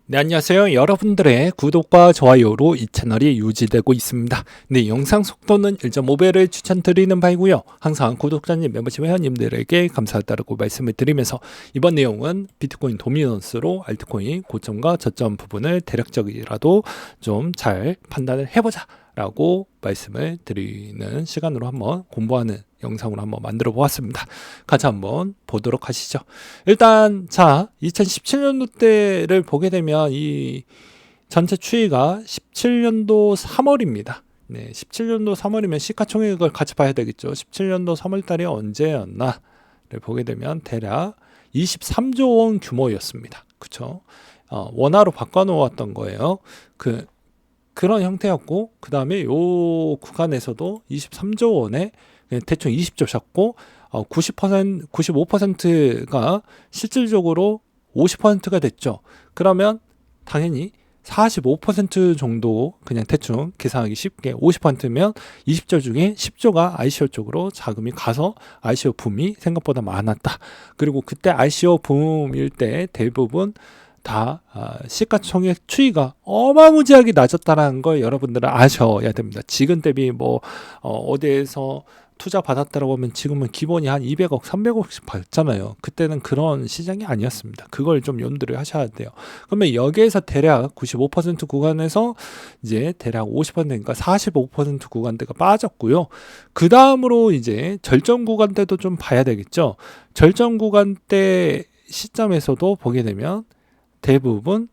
네, 안녕하세요. 여러분들의 구독과 좋아요로 이 채널이 유지되고 있습니다. 네, 영상 속도는 1.5배를 추천드리는 바이고요. 항상 구독자님, 멤버십 회원님들에게 감사하다고 말씀을 드리면서 이번 내용은 비트코인 도미넌스로 알트코인 고점과 저점 부분을 대략적이라도 좀 잘 판단을 해보자 라고 말씀을 드리는 시간으로 한번 공부하는 영상으로 한번 만들어 보았습니다. 같이 한번 보도록 하시죠. 일단 자 2017년도 때를 보게 되면 이 전체 추이가 17년도 3월입니다. 네, 17년도 3월이면 시가총액을 같이 봐야 되겠죠. 17년도 3월 달이 언제였나를 보게 되면 대략 23조 원 규모였습니다. 그쵸? 원화로 바꿔 놓았던 거예요. 그런 형태였고, 그 다음에 요 구간에서도 23조 원에 대충 20조 셨고, 90%, 95%가 실질적으로 50%가 됐죠. 그러면 당연히 45% 정도 그냥 대충 계산하기 쉽게 50%면 20조 중에 10조가 ICO 쪽으로 자금이 가서 ICO 붐이 생각보다 많았다. 그리고 그때 ICO 붐일 때 대부분 다 시가총액 추이가 어마무지하게 낮았다는 걸 여러분들은 아셔야 됩니다. 지금 대비 어디에서 투자 받았다라고 하면 지금은 기본이 한 200억, 300억씩 받잖아요. 그때는 그런 시장이 아니었습니다. 그걸 좀 염두를 하셔야 돼요. 그러면 여기에서 대략 95% 구간에서 이제 대략 50%니까 45% 구간대가 빠졌고요. 그 다음으로 이제 절정 구간대도 좀 봐야 되겠죠. 절정 구간대 시점에서도 보게 되면 대부분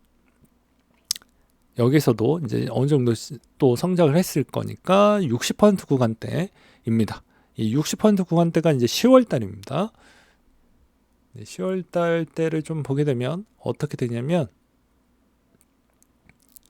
여기서도 이제 어느 정도 또 성장을 했을 거니까 60% 구간대입니다. 이 60% 구간대가 이제 10월 달입니다. 10월 달 때를 좀 보게 되면 어떻게 되냐면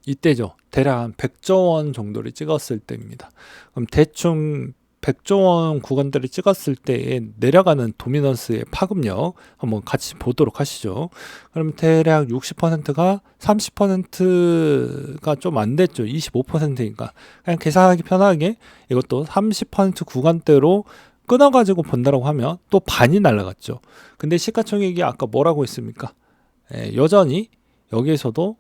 이때죠. 대략 한 100조 원 정도를 찍었을 때입니다. 그럼 대충 100조 원 구간대를 찍었을 때에 내려가는 도미넌스의 파급력 한번 같이 보도록 하시죠. 그럼 대략 60%가 30%가 좀 안 됐죠. 25%니까. 그냥 계산하기 편하게 이것도 30% 구간대로 끊어가지고 본다라고 하면 또 반이 날라갔죠. 근데 시가총액이 아까 뭐라고 했습니까? 여전히 여기에서도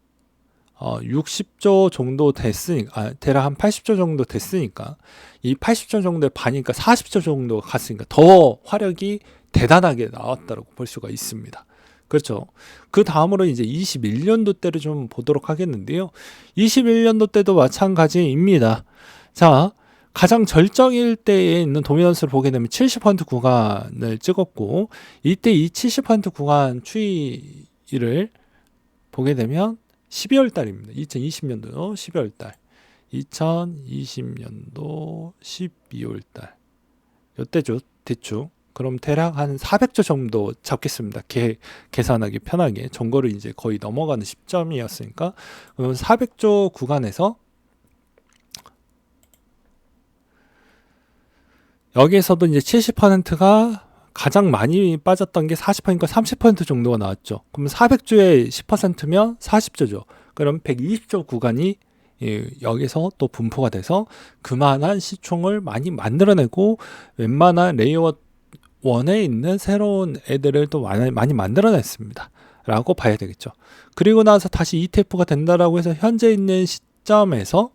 60조 정도 됐으니까, 대략 한 80조 정도 됐으니까, 이 80조 정도의 반이니까 40조 정도 갔으니까 더 화력이 대단하게 나왔다고 볼 수가 있습니다. 그렇죠. 그 다음으로 이제 21년도 때를 좀 보도록 하겠는데요. 21년도 때도 마찬가지입니다. 자, 가장 절정일 때에 있는 도미넌스를 보게 되면 70% 구간을 찍었고, 이때 이 70% 구간 추이를 보게 되면 12월 달입니다. 2020년도 12월 달. 2020년도 12월 달. 이때죠. 대충. 그럼 대략 한 400조 정도 잡겠습니다. 계산하기 편하게. 정거를 이제 거의 넘어가는 시점이었으니까. 그럼 400조 구간에서 여기에서도 이제 70%가 가장 많이 빠졌던 게 40%니까 30% 정도가 나왔죠. 그럼 400조에 10%면 40조죠. 그럼 120조 구간이 여기서 또 분포가 돼서 그만한 시총을 많이 만들어내고 웬만한 레이어 1에 있는 새로운 애들을 또 많이 만들어냈습니다. 라고 봐야 되겠죠. 그리고 나서 다시 ETF가 된다라고 해서 현재 있는 시점에서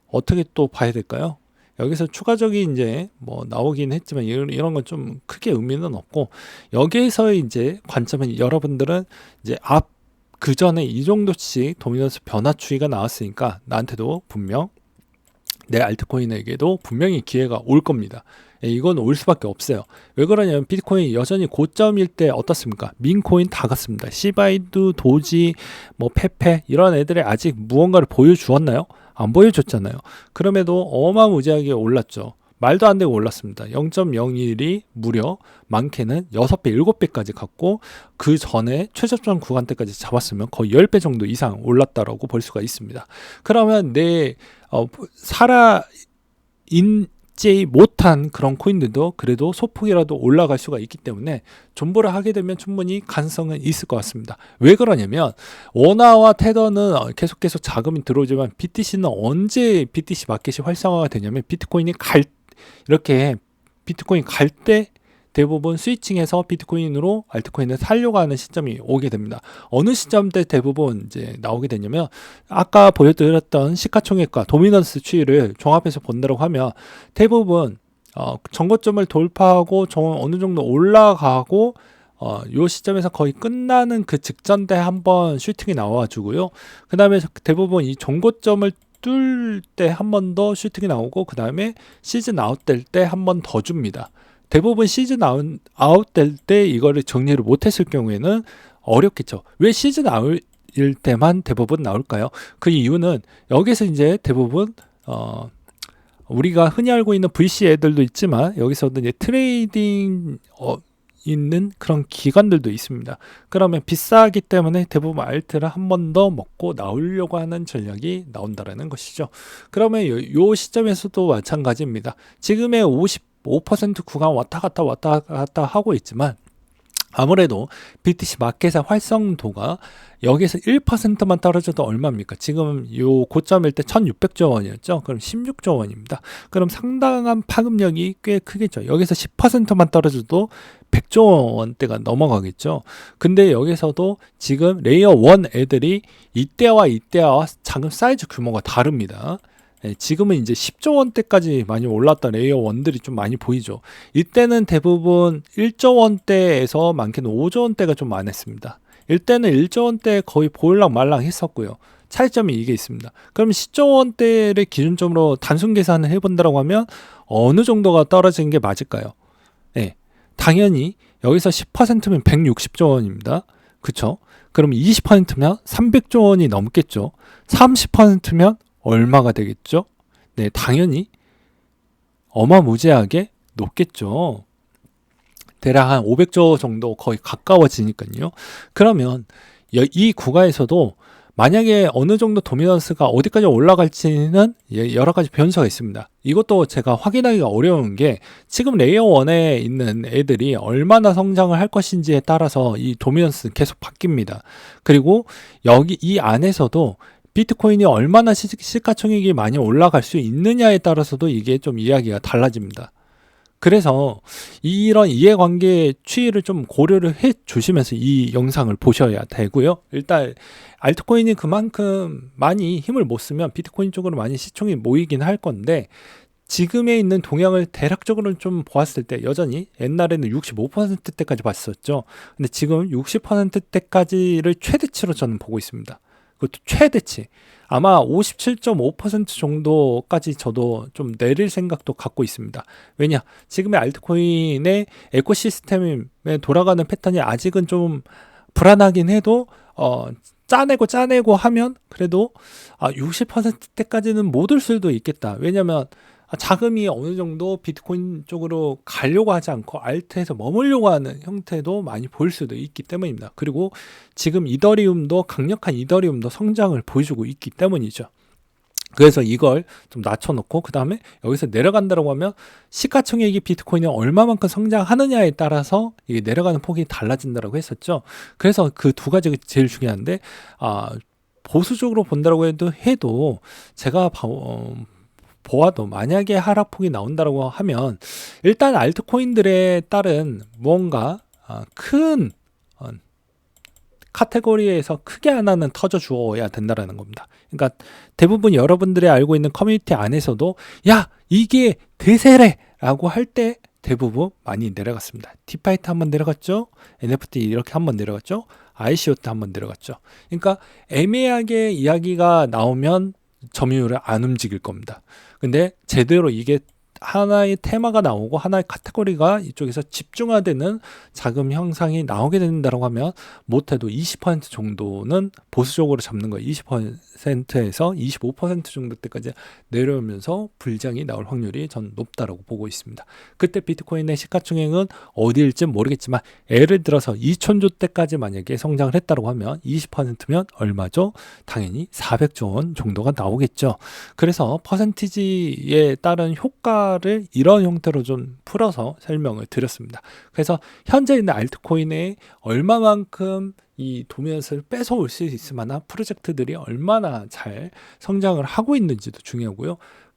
어떻게 또 봐야 될까요? 여기서 추가적인 이제 뭐 나오긴 했지만 이런 건 좀 크게 의미는 없고, 여기에서 이제 관점은 여러분들은 이제 그 전에 이 정도씩 도미넌스 변화 추이가 나왔으니까 나한테도 분명 내 알트코인에게도 분명히 기회가 올 겁니다. 이건 올 수밖에 없어요. 왜 그러냐면 비트코인이 여전히 고점일 때 어떻습니까? 민코인 다 갔습니다. 시바이두, 도지, 뭐 페페 이런 애들이 아직 무언가를 보여주었나요? 안 보여줬잖아요. 그럼에도 어마무지하게 올랐죠. 말도 안 되고 올랐습니다. 0.01이 무려 많게는 6배, 7배까지 갔고, 그 전에 최저점 구간대까지 잡았으면 거의 10배 정도 이상 올랐다라고 볼 수가 있습니다. 그러면 살아있지 못한 그런 코인들도 그래도 소폭이라도 올라갈 수가 있기 때문에 존버를 하게 되면 충분히 가능성은 있을 것 같습니다. 왜 그러냐면 원화와 테더는 계속 자금이 들어오지만 BTC는 언제 BTC 마켓이 활성화가 되냐면 비트코인 갈 때 대부분 스위칭해서 비트코인으로 알트코인을 살려고 하는 시점이 오게 됩니다. 어느 시점 때 대부분 이제 나오게 되냐면 아까 보여드렸던 시가총액과 도미넌스 추이를 종합해서 본다고 하면 대부분 전고점을 돌파하고 어느 정도 올라가고 요 시점에서 거의 끝나는 그 직전 때 한번 슈팅이 나와주고요. 그 다음에 대부분 이 전고점을 뚫을 때 한 번 더 슈팅이 나오고 그 다음에 시즌 아웃 될 때 한 번 더 줍니다. 대부분 시즌 아웃 될 때 이거를 정리를 못했을 경우에는 어렵겠죠. 왜 시즌 아웃일 때만 대부분 나올까요? 그 이유는 여기서 이제 대부분 우리가 흔히 알고 있는 VC 애들도 있지만 여기서도 이제 트레이딩 있는 그런 기관들도 있습니다. 그러면 비싸기 때문에 대부분 알트를 한 번 더 먹고 나오려고 하는 전략이 나온다라는 것이죠. 그러면 요 시점에서도 마찬가지입니다. 지금의 55% 구간 왔다 갔다 하고 있지만 아무래도 BTC 마켓의 활성도가 여기서 1%만 떨어져도 얼마입니까? 지금 요 고점일 때 1600조 원이었죠. 그럼 16조 원입니다. 그럼 상당한 파급력이 꽤 크겠죠. 여기서 10%만 떨어져도 100조 원대가 넘어가겠죠. 근데 여기서도 지금 레이어 1 애들이 이때와 자금 사이즈 규모가 다릅니다. 지금은 이제 10조 원대까지 많이 올랐던 레이어 1들이 좀 많이 보이죠. 이때는 대부분 1조 원대에서 많게는 5조 원대가 좀 많았습니다. 이때는 1조 원대 거의 보일랑말랑 했었고요. 차이점이 이게 있습니다. 그럼 10조 원대를 기준점으로 단순 계산을 해본다고 하면 어느 정도가 떨어지는 게 맞을까요? 네, 당연히 여기서 10%면 160조 원입니다. 그쵸? 그럼 20%면 300조 원이 넘겠죠. 30%면 얼마가 되겠죠? 네, 당연히 어마무지하게 높겠죠. 대략 한 500조 정도 거의 가까워지니까요. 그러면 이 구간에서도 만약에 어느 정도 도미넌스가 어디까지 올라갈지는 여러 가지 변수가 있습니다. 이것도 제가 확인하기가 어려운 게 지금 레이어 1에 있는 애들이 얼마나 성장을 할 것인지에 따라서 이 도미넌스는 계속 바뀝니다. 그리고 여기 이 안에서도 비트코인이 얼마나 시가총액이 많이 올라갈 수 있느냐에 따라서도 이게 좀 이야기가 달라집니다. 그래서 이런 이해관계 추이를 좀 고려를 해 주시면서 이 영상을 보셔야 되고요. 일단 알트코인이 그만큼 많이 힘을 못 쓰면 비트코인 쪽으로 많이 시총이 모이긴 할 건데 지금에 있는 동향을 대략적으로 좀 보았을 때 여전히 옛날에는 65%대까지 봤었죠. 근데 지금 60%대까지를 최대치로 저는 보고 있습니다. 그것도 최대치. 아마 57.5% 정도까지 저도 좀 내릴 생각도 갖고 있습니다. 왜냐? 지금의 알트코인의 에코시스템에 돌아가는 패턴이 아직은 좀 불안하긴 해도 짜내고 하면 그래도 60%대까지는 못 올 수도 있겠다. 왜냐면 자금이 어느 정도 비트코인 쪽으로 가려고 하지 않고 알트에서 머물려고 하는 형태도 많이 보일 수도 있기 때문입니다. 그리고 지금 강력한 이더리움도 성장을 보여주고 있기 때문이죠. 그래서 이걸 좀 낮춰놓고 그 다음에 여기서 내려간다고 하면 시가총액이 비트코인이 얼마만큼 성장하느냐에 따라서 이게 내려가는 폭이 달라진다고 했었죠. 그래서 그 두 가지가 제일 중요한데 보수적으로 본다고 해도 제가 보아도 만약에 하락폭이 나온다고 하면 일단 알트코인들에 따른 무언가 큰 카테고리에서 크게 하나는 터져 주어야 된다라는 겁니다. 그러니까 대부분 여러분들이 알고 있는 커뮤니티 안에서도 야 이게 대세래 라고 할 때 대부분 많이 내려갔습니다. 디파이트 한번 내려갔죠. NFT 이렇게 한번 내려갔죠. ICO 때 한번 내려갔죠. 그러니까 애매하게 이야기가 나오면 점유율을 안 움직일 겁니다. 근데 제대로 이게 하나의 테마가 나오고 하나의 카테고리가 이쪽에서 집중화되는 자금 형상이 나오게 된다고 하면 못해도 20% 정도는 보수적으로 잡는 거예요. 20%에서 25% 정도 때까지 내려오면서 불장이 나올 확률이 전 높다라고 보고 있습니다. 그때 비트코인의 시가총액은 어디일지 모르겠지만 예를 들어서 2천조 때까지 만약에 성장을 했다고 하면 20%면 얼마죠? 당연히 400조 원 정도가 나오겠죠. 그래서 퍼센티지에 따른 효과를 이런 형태로 좀 풀어서 설명을 드렸습니다. 그래서 현재 있는 알트코인에 얼마만큼 이 도미넌스를 뺏어올 수 있을 만한 프로젝트들이 얼마나 잘 성장을 하고 있는지도 중요하고요.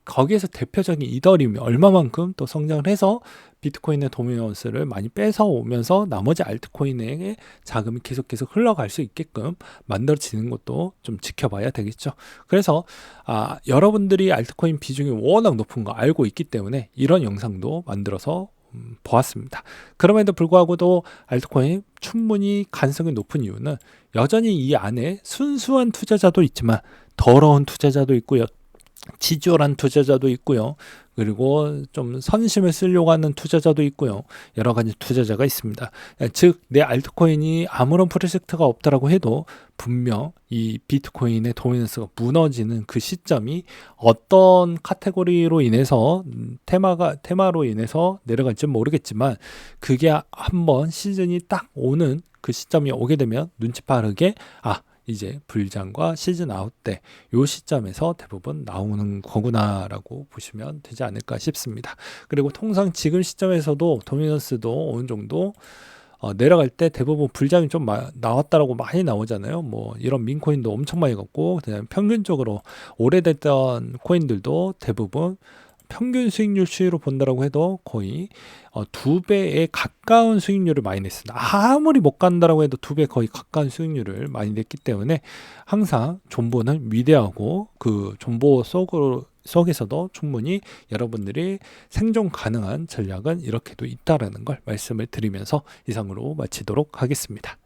거기에서 대표적인 이더리움이 얼마만큼 또 성장을 해서 비트코인의 도미넌스를 많이 뺏어오면서 나머지 알트코인에게 자금이 계속 흘러갈 수 있게끔 만들어지는 것도 좀 지켜봐야 되겠죠. 그래서 여러분들이 알트코인 비중이 워낙 높은 거 알고 있기 때문에 이런 영상도 만들어서 보았습니다. 그럼에도 불구하고도 알트코인 충분히 가능성이 높은 이유는 여전히 이 안에 순수한 투자자도 있지만 더러운 투자자도 있고요. 치졸한 투자자도 있고요. 그리고 좀 선심을 쓰려고 하는 투자자도 있고요. 여러 가지 투자자가 있습니다. 즉, 내 알트코인이 아무런 프로젝트가 없다라고 해도 분명 이 비트코인의 도미넌스가 무너지는 그 시점이 어떤 카테고리로 인해서 테마로 인해서 내려갈지 모르겠지만 그게 한번 시즌이 딱 오는 그 시점이 오게 되면 눈치 빠르게 이제 불장과 시즌 아웃 때 요 시점에서 대부분 나오는 거구나라고 보시면 되지 않을까 싶습니다. 그리고 통상 지금 시점에서도 도미넌스도 어느 정도 내려갈 때 대부분 불장이 좀 나왔다라고 많이 나오잖아요. 뭐 이런 민코인도 엄청 많이 갔고 그다음에 평균적으로 오래됐던 코인들도 대부분 평균 수익률 추이로 본다라고 해도 거의 2배에 가까운 수익률을 많이 냈습니다. 아무리 못 간다라고 해도 2배 거의 가까운 수익률을 많이 냈기 때문에 항상 존버는 위대하고 그 존버 속에서도 충분히 여러분들이 생존 가능한 전략은 이렇게도 있다라는 걸 말씀을 드리면서 이상으로 마치도록 하겠습니다.